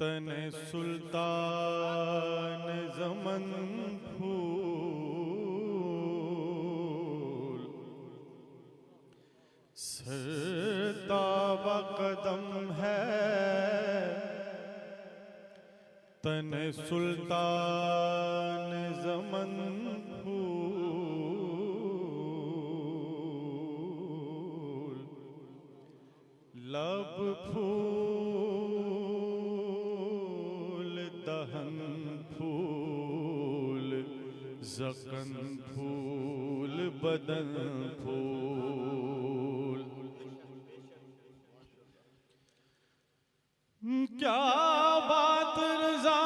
तने सुल्तान ज़मन फूल सरतावा कदम है। तने सुल्तान ज़मन फूल लब फूल दहन फूल ज़कन फूल बदन फूल। क्या बात रज़ा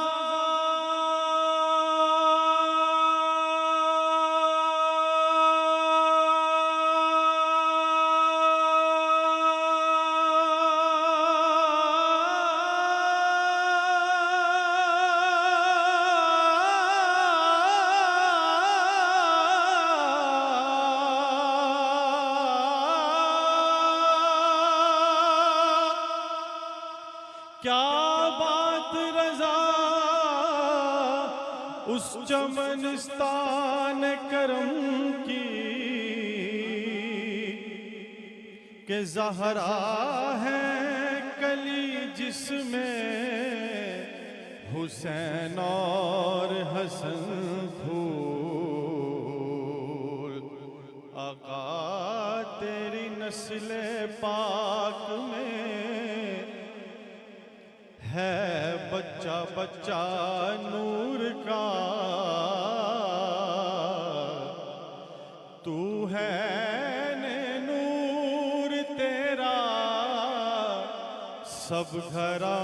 क्या बात रज़ा उस चमनिस्तान करम की के ज़हरा है कली जिसमें हुसैन और हसन फूल। आका तेरी नस्ल पाक में है बच्चा बच्चा नूर का। तू है ने नूर तेरा सब घराना